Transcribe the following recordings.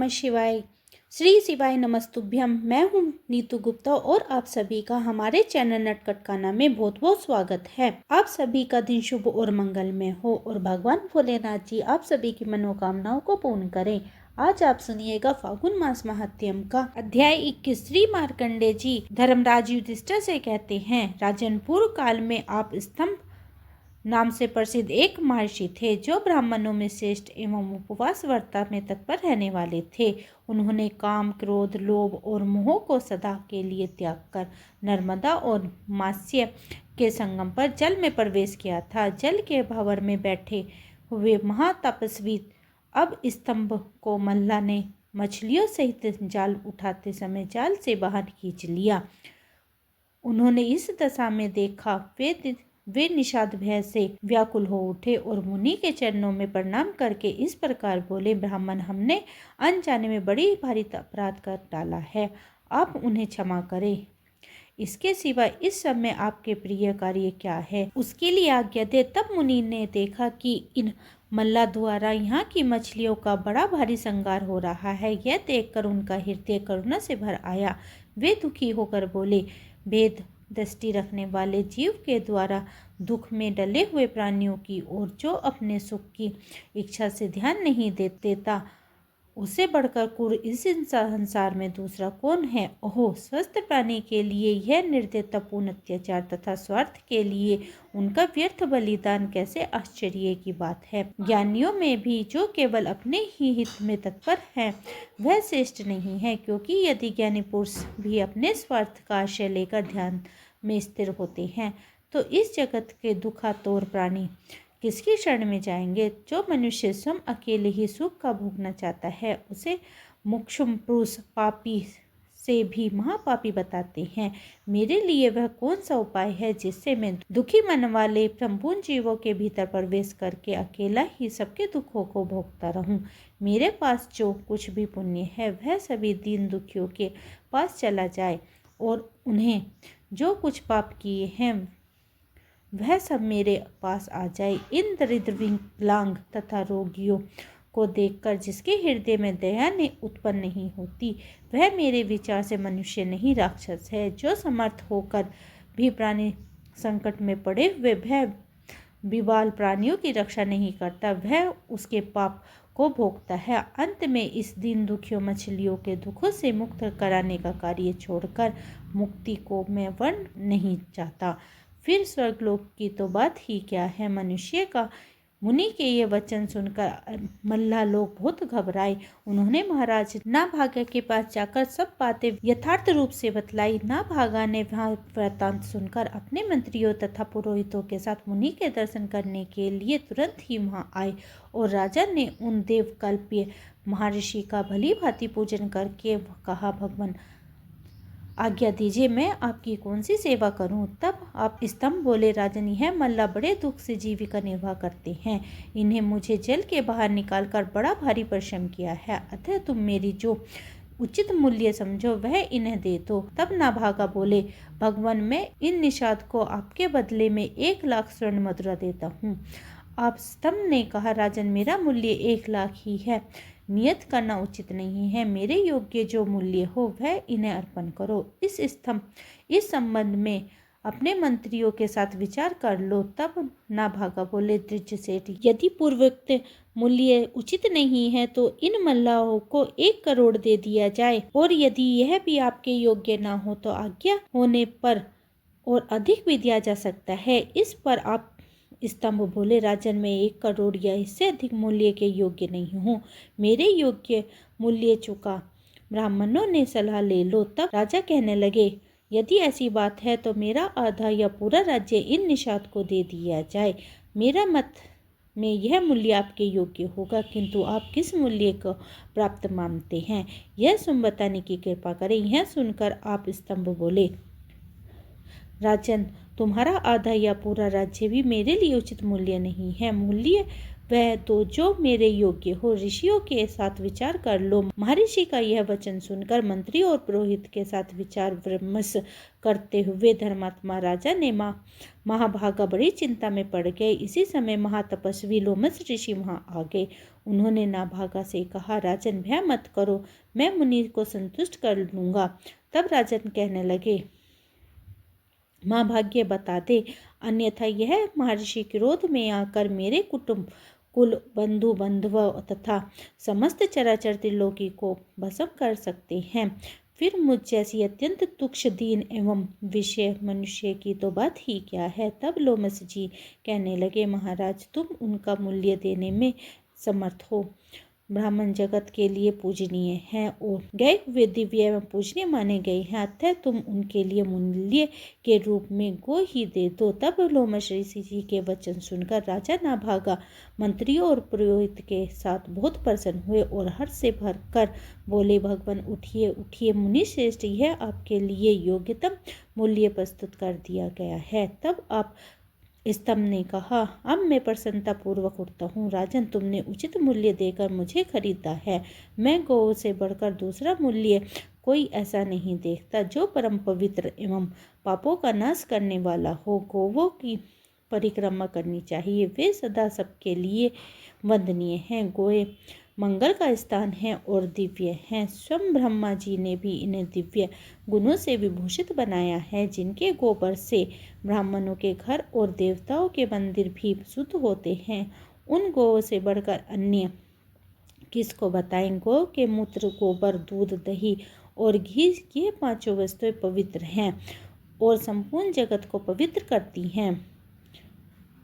नमः शिवाय। श्री शिवाय नमस्तुभ्यम। मैं हूँ नीतू गुप्ता और आप सभी का हमारे चैनल नटखटकाना में बहुत बहुत स्वागत है। आप सभी का दिन शुभ और मंगलमय हो और भगवान भोलेनाथ जी आप सभी की मनोकामनाओं को पूर्ण करें। आज आप सुनिएगा फागुन मास महात्म्यम का अध्याय 21। श्री मार्कंडेय जी धर्मराज युधिष्ठिर से कहते हैं, राजन, पूर्व काल में आप स्तंभ नाम से प्रसिद्ध एक महर्षि थे जो ब्राह्मणों में श्रेष्ठ एवं उपवास व्रत में तत्पर रहने वाले थे। उन्होंने काम, क्रोध, लोभ और मोह को सदा के लिए त्याग कर नर्मदा और मात्स्य के संगम पर जल में प्रवेश किया था। जल के भंवर में बैठे हुए महातपस्वी अब स्तंभ को मल्लाह ने मछलियों सहित जाल उठाते समय जाल से बाहर खींच लिया। उन्होंने इस दशा में देखा, वे निषाद भय से व्याकुल हो उठे और मुनि के चरणों में प्रणाम करके इस प्रकार बोले, ब्राह्मण, हमने अनजाने में बड़ी भारी अपराध कर डाला है, आप उन्हें क्षमा करें। इसके सिवा इस समय आपके प्रिय कार्य क्या है, उसके लिए आज्ञा दे। तब मुनि ने देखा कि इन मल्लाह द्वारा यहाँ की मछलियों का बड़ा भारी संगार हो रहा है। यह देखकर उनका हृदय करुणा से भर आया। वे दुखी होकर बोले, भेद दृष्टि रखने वाले जीव के द्वारा दुख में डले हुए प्राणियों की ओर जो अपने सुख की इच्छा से ध्यान नहीं देता, उसे बढ़कर क्रूर इस संसार में दूसरा कौन है। ओह, स्वस्थ प्राणी के लिए यह निर्दयतापूर्ण अत्याचार तथा स्वार्थ के लिए उनका व्यर्थ बलिदान कैसे आश्चर्य की बात है। ज्ञानियों में भी जो केवल अपने ही हित में तत्पर है वह श्रेष्ठ नहीं है, क्योंकि यदि ज्ञानी पुरुष भी अपने स्वार्थ का आश्रय लेकर ध्यान में स्थिर होते हैं तो इस जगत के दुखातुर प्राणी किसकी शरण में जाएंगे। जो मनुष्य स्वयं अकेले ही सुख का भोगना चाहता है उसे मुक्षुम पुरुष पापी से भी महापापी बताते हैं। मेरे लिए वह कौन सा उपाय है जिससे मैं दुखी मन वाले संपूर्ण जीवों के भीतर प्रवेश करके अकेला ही सबके दुखों को भोगता रहूं। मेरे पास जो कुछ भी पुण्य है वह सभी दीन दुखियों के पास चला जाए और उन्हें जो कुछ पाप किए हैं वह सब मेरे पास आ जाए। इन दरिद्र, विकलांग तथा रोगियों को देखकर जिसके हृदय में दया ने उत्पन्न नहीं होती वह मेरे विचार से मनुष्य नहीं राक्षस है। जो समर्थ होकर भी प्राणी संकट में पड़े हुए वह विबाल प्राणियों की रक्षा नहीं करता, वह उसके पाप को भोगता है। अंत में इस दीन दुखियों मछलियों के दुखों से मुक्त कराने का कार्य छोड़कर मुक्ति को मैं वर्ण नहीं चाहता। फिर स्वर्गलोक की तो बात ही क्या है। मनुष्य का मुनि के ये वचन सुनकर मल्लाह लोग बहुत घबराए। उन्होंने महाराज नाभागा के पास जाकर सब बातें यथार्थ रूप से बतलाई। नाभागा ने वह वृत्तांत सुनकर अपने मंत्रियों तथा पुरोहितों के साथ मुनि के दर्शन करने के लिए तुरंत ही वहां आए और राजा ने उन देवकल्प्य महर्षि का भली भांति पूजन करके कहा, भगवान आज्ञा दीजिए, मैं आपकी कौन सी सेवा करूं। तब आप स्तंभ बोले, राजन, यह मल्लाह बड़े दुख से जीविका निर्वाह करते हैं। इन्हें मुझे जल के बाहर निकालकर बड़ा भारी परिश्रम किया है, अतः तुम मेरी जो उचित मूल्य समझो वह इन्हें दे दो। तब नाभागा बोले, भगवान, मैं इन निषाद को आपके बदले में 1,00,000 स्वर्ण मुद्रा देता हूँ। आप स्तंभ ने कहा, राजन, मेरा मूल्य 1,00,000 ही है, नियत करना उचित नहीं है। मेरे योग्य जो मूल्य हो वह इन्हें अर्पण करो। इस संबंध में अपने मंत्रियों के साथ विचार कर लो। तब नाभागा बोले, द्विज सेठ, यदि पूर्वोक्त मूल्य उचित नहीं है तो इन मल्लाहों को 1 करोड़ दे दिया जाए, और यदि यह भी आपके योग्य ना हो तो आज्ञा होने पर और अधिक भी दिया जा सकता है। इस पर आप स्तंभ बोले, राजन, मैं 1 करोड़ या इससे अधिक मूल्य के योग्य नहीं हूँ। मेरे योग्य मूल्य चुका ब्राह्मणों ने सलाह ले लो। तब राजा कहने लगे, यदि ऐसी बात है तो मेरा आधा या पूरा राज्य इन निषाद को दे दिया जाए। मेरा मत में यह मूल्य आपके योग्य होगा, किंतु आप किस मूल्य को प्राप्त मानते हैं यह सुन बताने की कृपा करें। यह सुनकर आप स्तंभ बोले, राजन, तुम्हारा आधा या पूरा राज्य भी मेरे लिए उचित मूल्य नहीं है। मूल्य वह तो जो मेरे योग्य हो। ऋषियों के साथ विचार कर लो। महर्षि का यह वचन सुनकर मंत्री और पुरोहित के साथ विचार विमर्श करते हुए धर्मात्मा राजा ने महाभागा बड़ी चिंता में पड़ गए। इसी समय महातपस्वी लोमस ऋषि वहाँ आ गए। उन्होंने नाभागा से कहा, राजन भय मत करो, मैं मुनि को संतुष्ट कर लूंगा। तब राजन कहने लगे, माँ भाग्य बता दे, अन्यथा यह महर्षि क्रोध में आकर मेरे कुटुंब कुल बंधु बंधव तथा समस्त चराचर त्रिलोकी को भस्म कर सकते हैं। फिर मुझ जैसी अत्यंत तुच्छ दीन एवं विषय मनुष्य की तो बात ही क्या है। तब लोमस जी कहने लगे, महाराज तुम उनका मूल्य देने में समर्थ हो। ब्राह्मण जगत के लिए पूजनीय हैं और गए हुए दिव्य एवं पूजनीय माने गए हैं, अतः तुम उनके लिए मूल्य के रूप में गो ही दे दो। तब लोमस ऋषि जी के वचन सुनकर राजा नाभागा मंत्रियों और पुरोहित के साथ बहुत प्रसन्न हुए और हर्ष से भरकर बोले, भगवान उठिए उठिए मुनि श्रेष्ठ, यह आपके लिए योग्यतम मूल्य प्रस्तुत कर दिया गया है। तब आप स्तंभ ने कहा, अब मैं प्रसन्नता पूर्वक उठता हूँ। राजन तुमने उचित मूल्य देकर मुझे खरीदा है। मैं गौ से बढ़कर दूसरा मूल्य कोई ऐसा नहीं देखता जो परम पवित्र एवं पापों का नाश करने वाला हो। गौवों की परिक्रमा करनी चाहिए, वे सदा सबके लिए वंदनीय हैं। गोए मंगल का स्थान है और दिव्य हैं। स्वयं ब्रह्मा जी ने भी इन्हें दिव्य गुणों से विभूषित बनाया है, जिनके गोबर से ब्राह्मणों के घर और देवताओं के मंदिर भी शुद्ध होते हैं। उन गौओं से बढ़कर अन्य किसको बताएं। गौ के मूत्र, गोबर, दूध, दही और घी, ये पांचों वस्तुएं पवित्र हैं और संपूर्ण जगत को पवित्र करती हैं।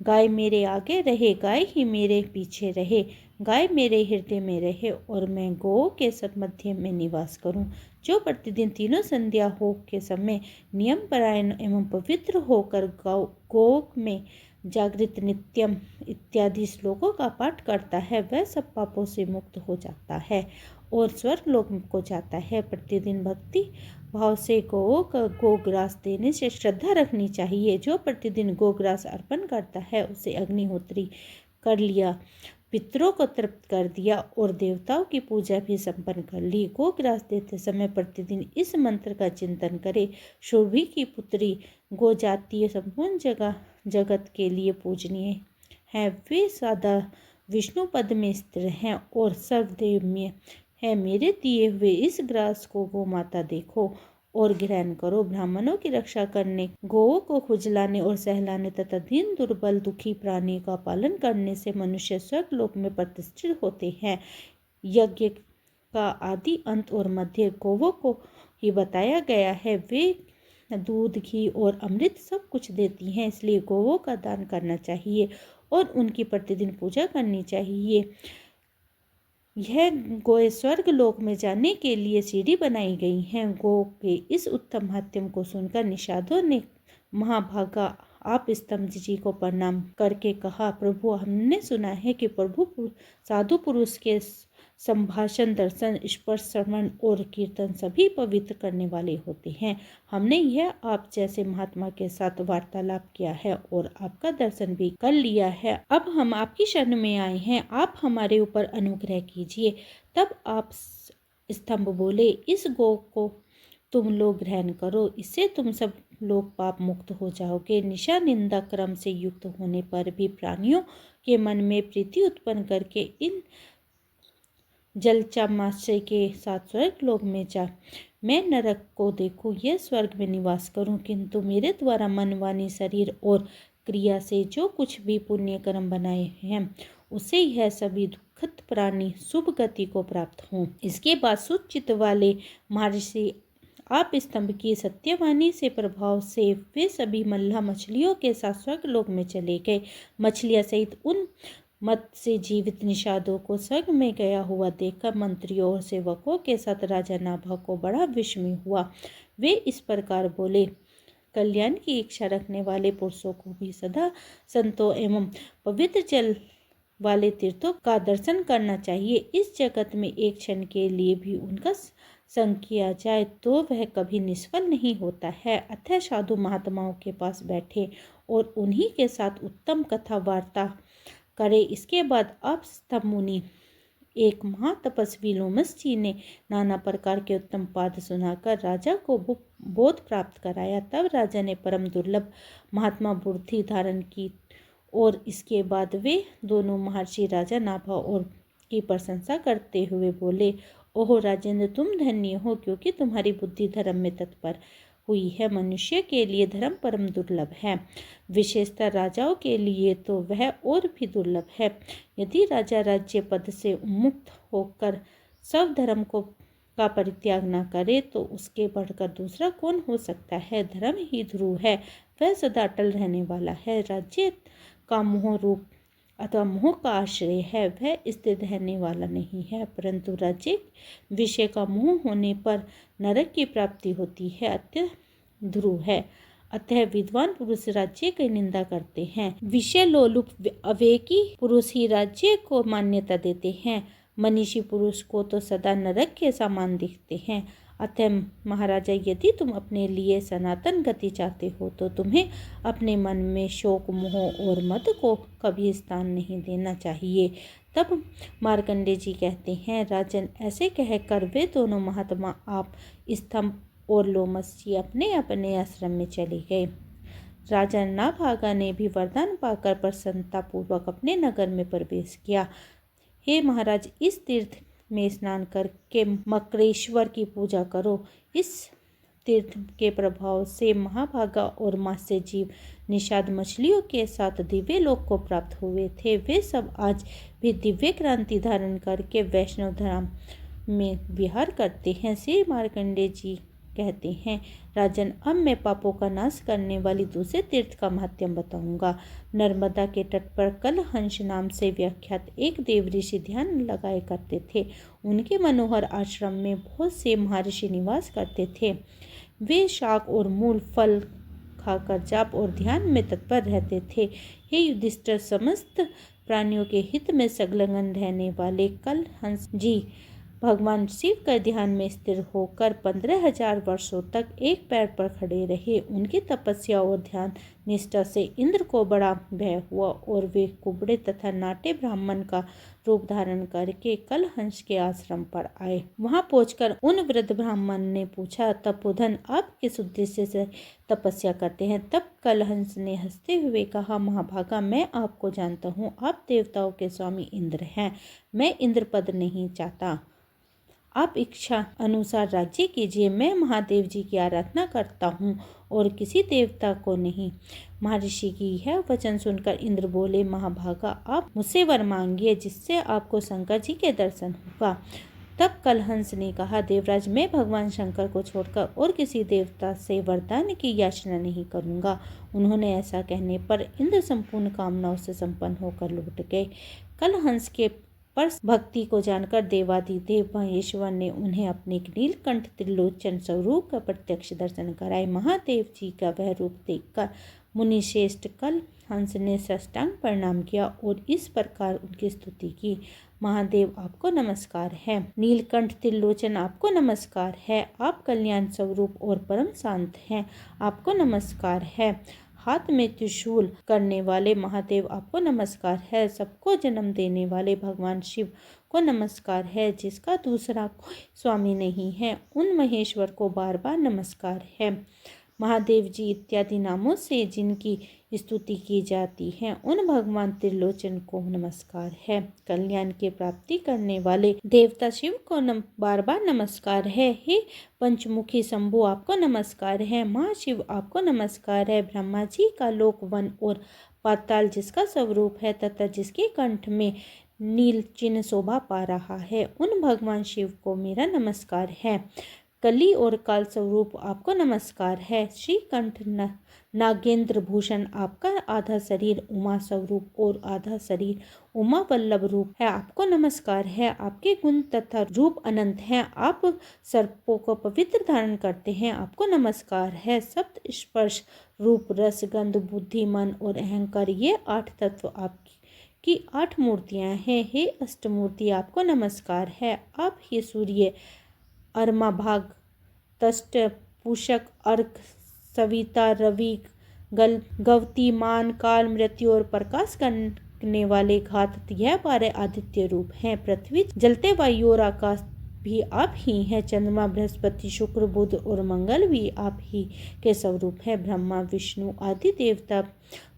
गाय मेरे आगे रहे, गाय ही मेरे पीछे रहे, गाय मेरे हृदय में रहे और मैं गौ के सब मध्य में निवास करूं। जो प्रतिदिन तीनों संध्या हो के समय नियम परायण एवं पवित्र होकर गौ में जागृत नित्यम इत्यादि श्लोकों का पाठ करता है, वह सब पापों से मुक्त हो जाता है और स्वर्ग लोक को जाता है। प्रतिदिन भक्ति भाव से गौ का गोग्रास देने से श्रद्धा रखनी चाहिए। जो प्रतिदिन गोग्रास अर्पण करता है, उसे अग्निहोत्री कर लिया, पितरों को तृप्त कर दिया और देवताओं की पूजा भी संपन्न कर ली। गोग्रास देते समय प्रतिदिन इस मंत्र का चिंतन करे, शोभी की पुत्री गो जातीय संपूर्ण जगत के लिए पूजनीय है। वे सदा विष्णु पद में स्थिर हैं और सर्वदेवमय है। मेरे दिए हुए इस ग्रास को गो माता देखो और ग्रहण करो। ब्राह्मणों की रक्षा करने, गौओं को खुजलाने और सहलाने तथा दीन दुर्बल दुखी प्राणी का पालन करने से मनुष्य स्वर्ग लोक में प्रतिष्ठित होते हैं। यज्ञ का आदि अंत और मध्य गौओं को ही बताया गया है। वे दूध, घी और अमृत सब कुछ देती हैं, इसलिए गौओं का दान करना चाहिए और उनकी प्रतिदिन पूजा करनी चाहिए। यह गौएं स्वर्ग लोक में जाने के लिए सीढ़ी बनाई गई हैं। गौ के इस उत्तम महात्म्य को सुनकर निषादों ने महाभागा आप स्तंभ जी को प्रणाम करके कहा, प्रभु हमने सुना है कि प्रभु साधु पुरुष के संभाषण, दर्शन, स्पर्श, श्रवण और कीर्तन सभी पवित्र करने वाले होते हैं। हमने यह आप जैसे महात्मा के साथ वार्तालाप किया है और आपका दर्शन भी कर लिया है। अब हम आपकी शरण में आए हैं, आप हमारे ऊपर अनुग्रह कीजिए। तब आप स्तंभ बोले, इस गौ को तुम लोग ग्रहण करो, इससे तुम सब लोग पाप मुक्त हो जाओगे। निशा निंदा क्रम से युक्त होने पर भी प्राणियों के मन में प्रीति उत्पन्न करके इन जलचामाश्रय के साथ स्वर्ग लोक में जा। मैं नरक को देखूं, यह स्वर्ग में निवास करूं, किंतु मेरे द्वारा मन, वाणी, शरीर और क्रिया से जो कुछ भी पुण्य कर्म बनाए हैं, उसे यह सभी दुखद प्राणी शुभ गति को प्राप्त हों। इसके बाद सुचित वाले महर्षि आप स्तंभ की सत्यवाणी से प्रभाव से वे सभी मल्लाह मछलियों के साथ स्वर्ग लोक में चले गए। मछलियां सहित उन मत से जीवित निषादों को स्वर्ग में गया हुआ देखकर मंत्रियों और सेवकों के साथ राजा नाभा को बड़ा विस्मय हुआ। वे इस प्रकार बोले, कल्याण की इच्छा रखने वाले पुरुषों को भी सदा संतों एवं पवित्र जल वाले तीर्थों का दर्शन करना चाहिए। इस जगत में एक क्षण के लिए भी उनका संग किया जाए तो वह कभी निष्फल नहीं होता है। अतः साधु महात्माओं के पास बैठे और उन्हीं के साथ उत्तम कथा वार्ता करे। इसके बाद अब स्तंभ मुनि एक महातपस्वी लोमस जी ने नाना प्रकार के उत्तम पाद सुनाकर राजा को बोध प्राप्त कराया। तब राजा ने परम दुर्लभ महात्मा बुद्धि धारण की और इसके बाद वे दोनों महर्षि राजा नाभा और की प्रशंसा करते हुए बोले, ओहो राजेंद्र, तुम धन्य हो क्योंकि तुम्हारी बुद्धि धर्म में तत्पर हुई है। मनुष्य के लिए धर्म परम दुर्लभ है, विशेषतः राजाओं के लिए तो वह और भी दुर्लभ है। यदि राजा राज्य पद से उन्मुक्त होकर सब धर्म का परित्याग न करे तो उसके बढ़कर दूसरा कौन हो सकता है। धर्म ही ध्रुव है, वह सदा अटल रहने वाला है। राज्य का मोह रूप अथवा मोह का आश्रय है, वह स्थिर रहने वाला नहीं है, परंतु राज्य विषय का मोह होने पर नरक की प्राप्ति होती है, अत्यंत ध्रुव है। अतः विद्वान पुरुष राज्य की निंदा करते हैं, विषय लोलुप अविवेकी पुरुष ही राज्य को मान्यता देते हैं, मनीषी पुरुष को तो सदा नरक के समान दिखते हैं। अतः महाराजा, यदि तुम अपने लिए सनातन गति चाहते हो तो तुम्हें अपने मन में शोक, मोह और मद को कभी स्थान नहीं देना चाहिए। तब मार्कंडेय जी कहते हैं, राजन, ऐसे कहकर वे दोनों महात्मा आप स्तंभ और लोमस जी अपने अपने आश्रम में चले गए। राजा नाभागा ने भी वरदान पाकर प्रसन्नतापूर्वक अपने नगर में प्रवेश किया। हे महाराज, इस तीर्थ में स्नान करके मकरेश्वर की पूजा करो। इस तीर्थ के प्रभाव से महाभागा और मात्स्य जीव निषाद मछलियों के साथ दिव्य लोक को प्राप्त हुए थे। वे सब आज भी दिव्य क्रांति धारण करके वैष्णव धर्म में विहार करते हैं। श्री मार्कंडेय जी कहते हैं, राजन, अब मैं पापों का नाश करने वाली दूसरे तीर्थ का महात्म्य बताऊंगा। नर्मदा के तट पर कलहंस नाम से व्याख्यात एक देव ऋषि ध्यान लगाए करते थे। उनके मनोहर आश्रम में बहुत से महर्षि निवास करते थे। वे शाक और मूल फल खाकर जाप और ध्यान में तत्पर रहते थे। हे युधिष्ठिर, समस्त प्राणियों के हित में संलग्न रहने वाले कलहंस जी भगवान शिव के ध्यान में स्थिर होकर 15,000 वर्षों तक एक पैर पर खड़े रहे। उनकी तपस्या और ध्यान निष्ठा से इंद्र को बड़ा भय हुआ और वे कुबड़े तथा नाटे ब्राह्मण का रूप धारण करके कलहंस के आश्रम पर आए। वहां पहुंचकर उन वृद्ध ब्राह्मण ने पूछा, तपोधन, आप किस उद्देश्य से तपस्या करते हैं? तब कलहंस ने हंसते हुए कहा, महाभागा, मैं आपको जानता हूँ। आप देवताओं के स्वामी इंद्र हैं। मैं इंद्र पद नहीं चाहता, आप इच्छा अनुसार राज्य कीजिए। मैं महादेव जी की आराधना करता हूँ और किसी देवता को नहीं। महर्षि की यह वचन सुनकर इंद्र बोले, महाभागा, आप मुझसे वर मांगिए जिससे आपको शंकर जी के दर्शन होगा। तब कलहंस ने कहा, देवराज, मैं भगवान शंकर को छोड़कर और किसी देवता से वरदान की याचना नहीं करूँगा। उन्होंने ऐसा कहने पर इंद्र संपूर्ण कामनाओं से संपन्न होकर लौट गए। कलहंस के पर भक्ति को जानकर देवाधिदेव महेश्वर ने उन्हें अपने नीलकंठ त्रिलोचन स्वरूप का प्रत्यक्ष दर्शन कराए। महादेव जी का वह रूप देखकर मुनिश्रेष्ठ कलहंस ने साष्टांग प्रणाम किया और इस प्रकार उनकी स्तुति की, महादेव, आपको नमस्कार है। नीलकंठ त्रिलोचन, आपको नमस्कार है। आप कल्याण स्वरूप और परम शांत हैं, आपको नमस्कार है। हाथ में त्रिशूल करने वाले महादेव, आपको नमस्कार है। सबको जन्म देने वाले भगवान शिव को नमस्कार है, जिसका दूसरा कोई स्वामी नहीं है। उन महेश्वर को बार बार नमस्कार है। महादेव जी इत्यादि नामों से जिनकी स्तुति की जाती है, उन भगवान त्रिलोचन को नमस्कार है। कल्याण की प्राप्ति करने वाले देवता शिव को बार बार नमस्कार है। हे पंचमुखी शंभु, आपको नमस्कार है। महाशिव, आपको नमस्कार है। ब्रह्मा जी का लोक, वन और पाताल जिसका स्वरूप है तथा जिसके कंठ में नील चिन्ह शोभा पा रहा है, उन भगवान शिव को मेरा नमस्कार है। कली और काल स्वरूप, आपको नमस्कार है। श्रीकंठ नागेंद्र भूषण, आपका आधा शरीर उमा स्वरूप और आधा शरीर उमा वल्लभ रूप है, आपको नमस्कार है। आपके गुण तथा रूप अनंत हैं। आप सर्पों को पवित्र धारण करते हैं, आपको नमस्कार है। सप्त स्पर्श, रूप, रस, गंध, बुद्धि, मन और अहंकार, ये 8 तत्व आपकी 8 मूर्तियां हैं। हे अष्टमूर्ति, आपको नमस्कार है। आप ही सूर्य, अर्मा भाग, तस्ट, पूषक, अर्क, सविता, रवि, गवती, मान, काल, मृत्यु और प्रकाश ने वाले घात यह 12 आदित्य रूप हैं। पृथ्वी, जलते वायु और आकाश भी आप ही हैं। चंद्रमा, बृहस्पति, शुक्र, बुध और मंगल भी आप ही के स्वरूप है। ब्रह्मा, विष्णु आदि देवता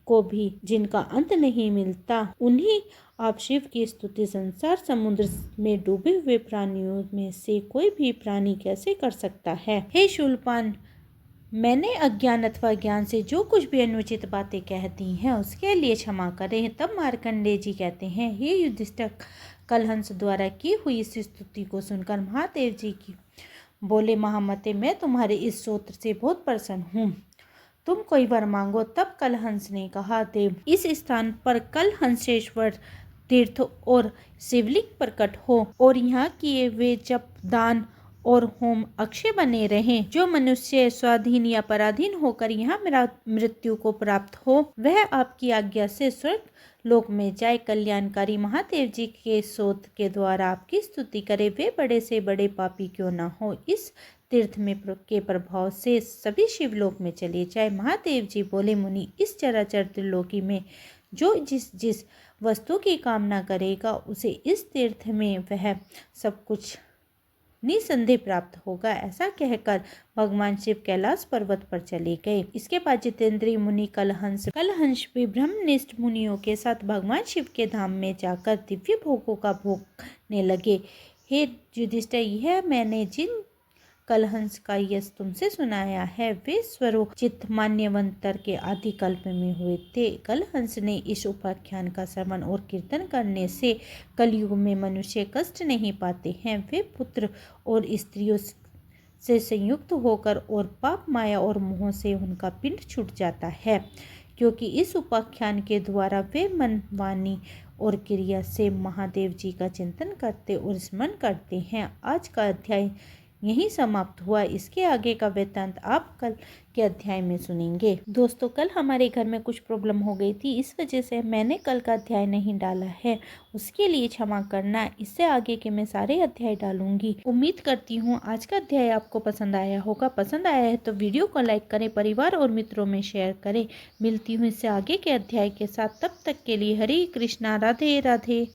को भी जिनका अंत नहीं मिलता, उन्हीं आप शिव की स्तुति संसार समुद्र में डूबे हुए प्राणियों में से कोई भी प्राणी कैसे कर सकता है। हे शूलपान, मैंने अज्ञान अथवा ज्ञान से जो कुछ भी अनुचित बातें कह दी हैं उसके लिए क्षमा करें। तब मार्कंडेय जी कहते हैं, हे युधिष्ठिर, कल हंस द्वारा की हुई इस स्तुति को सुनकर महादेव जी की बोले, महामते, मैं तुम्हारे इस स्तोत्र से बहुत प्रसन्न हूँ। तुम कोई वर मांगो। तब कलहंस ने कहा, देव, इस स्थान पर कलहंसेश्वर तीर्थ और शिवलिंग प्रकट हो और यहाँ किए वे जप, दान और होम अक्षय बने रहें। जो मनुष्य स्वाधीन या पराधीन होकर यहाँ मृत्यु को प्राप्त हो, वह आपकी आज्ञा से स्वर्ग लोक में जाए। कल्याणकारी महादेव जी के स्तोत्र के द्वारा आपकी स्तुति करे, वे बड़े से बड़े पापी क्यों न हो, इस तीर्थ में के प्रभाव से सभी शिवलोक में चले जाए। महादेव जी बोले, मुनि, इस चराचर त्रिलोकी में जो जिस वस्तु की कामना करेगा उसे इस तीर्थ में वह सब कुछ निसंदेह प्राप्त होगा। ऐसा कहकर भगवान शिव कैलाश पर्वत पर चले गए। इसके बाद जितेंद्रीय मुनि कलहंस भी ब्रह्मनिष्ठ मुनियों के साथ भगवान शिव के धाम में जाकर दिव्य भोगों का भोगने लगे। हे युधिष्ठिर, यह मैंने जिन कलहंस का यश तुमसे सुनाया है वे स्वरोचित मान्यवंतर के आदि कल्प में हुए थे। कलहंस ने इस उपाख्यान का श्रवण और कीर्तन करने से कलयुग में मनुष्य कष्ट नहीं पाते हैं। वे पुत्र और स्त्रियों से संयुक्त होकर और पाप, माया और मोह से उनका पिंड छूट जाता है, क्योंकि इस उपाख्यान के द्वारा वे मन, वाणी और क्रिया से महादेव जी का चिंतन करते और स्मरण करते हैं। आज का अध्याय यहीं समाप्त हुआ। इसके आगे का वृत्तांत आप कल के अध्याय में सुनेंगे। दोस्तों, कल हमारे घर में कुछ प्रॉब्लम हो गई थी, इस वजह से मैंने कल का अध्याय नहीं डाला है, उसके लिए क्षमा करना। इससे आगे के मैं सारे अध्याय डालूंगी। उम्मीद करती हूँ आज का अध्याय आपको पसंद आया होगा। पसंद आया है तो वीडियो को लाइक करें, परिवार और मित्रों में शेयर करें। मिलती हूँ इससे आगे के अध्याय के साथ, तब तक के लिए हरे कृष्णा, राधे राधे।